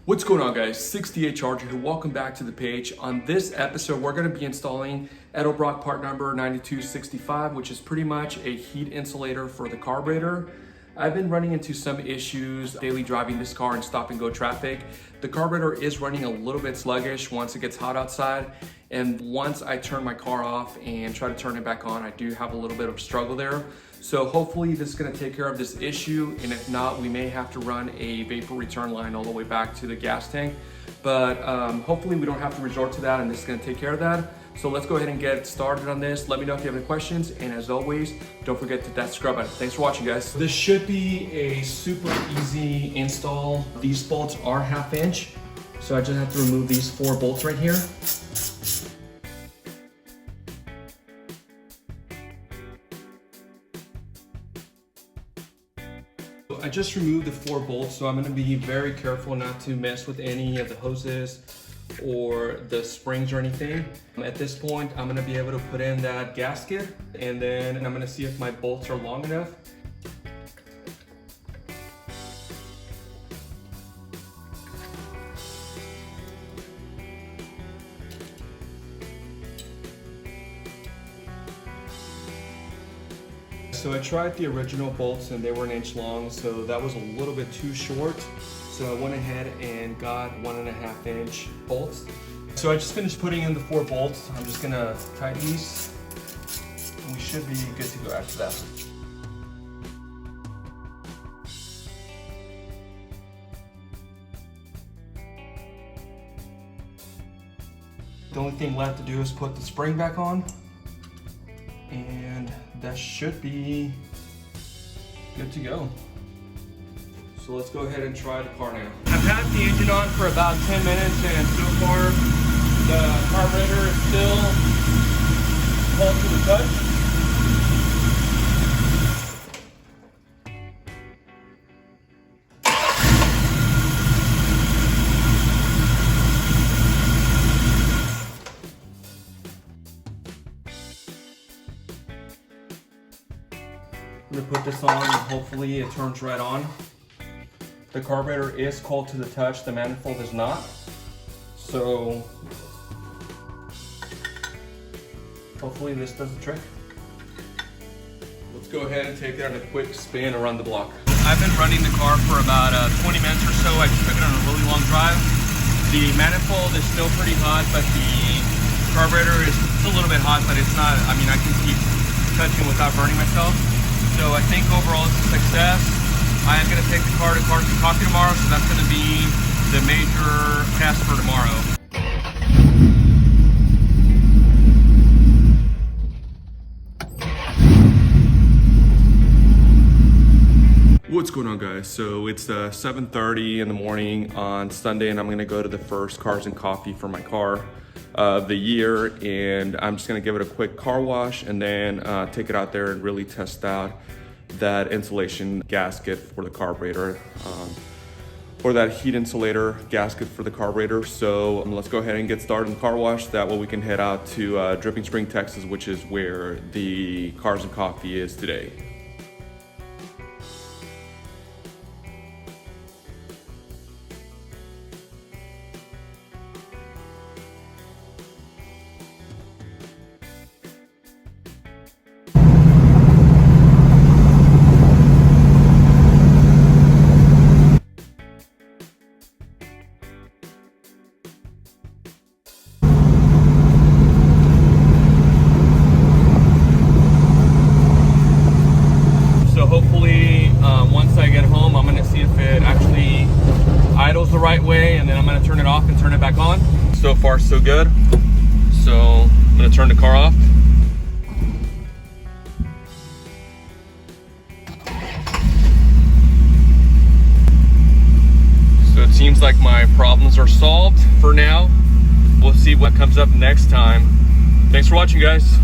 What's going on, guys? 68 Charger here. Welcome back to the page. On this episode, we're going to be installing Edelbrock part number 9265, which is pretty much a heat insulator for the carburetor. I've been running into some issues daily driving this car in stop and go traffic. The carburetor is running a little bit sluggish once it gets hot outside. And once I turn my car off and try to turn it back on, I do have a little bit of struggle there. So hopefully this is gonna take care of this issue. And if not, we may have to run a vapor return line all the way back to the gas tank. But hopefully we don't have to resort to that, and this is gonna take care of that. So let's go ahead and get started on this. Let me know if you have any questions. And as always, don't forget to hit that subscribe button. Thanks for watching, guys. This should be a super easy install. These bolts are 1/2 inch. So I just have to remove these 4 bolts right here. I just removed the 4 bolts, so I'm gonna be very careful not to mess with any of the hoses or the springs or anything. At this point, I'm gonna be able to put in that gasket, and then I'm gonna see if my bolts are long enough. So I tried the original bolts and they were 1 inch long, so that was a little bit too short. So I went ahead and got 1.5 inch bolts. So I just finished putting in the 4 bolts. I'm just gonna tighten these, and we should be good to go after that. The only thing left to do is put the spring back on, and that should be good to go. So let's go ahead and try the car now. I've had the engine on for about 10 minutes, and so far the carburetor is still cold to the touch. I'm gonna put this on and hopefully it turns right on. The carburetor is cold to the touch, the manifold is not. So hopefully this does the trick. Let's go ahead and take that on a quick spin around the block. I've been running the car for about 20 minutes or so. I just took it on a really long drive. The manifold is still pretty hot, but the carburetor is a little bit hot, but it's not, I mean, I can keep touching without burning myself. So I think overall it's a success. I am going to take the car to Cars and Coffee tomorrow, so that's going to be the major test for tomorrow. What's going on, guys? So it's 7:30 in the morning on Sunday, and I'm going to go to the first Cars and Coffee for my car of the year, and I'm just going to give it a quick car wash and then take it out there and really test out that insulation gasket for the carburetor, or that heat insulator gasket for the carburetor. So let's go ahead and get started in the car wash. That way we can head out to Dripping Spring, Texas, which is where the Cars and Coffee is today. Idles the right way, and then I'm going to turn it off and turn it back on. So far so good. So I'm going to turn the car off. So it seems like my problems are solved for now. We'll see what comes up next time. Thanks for watching, guys.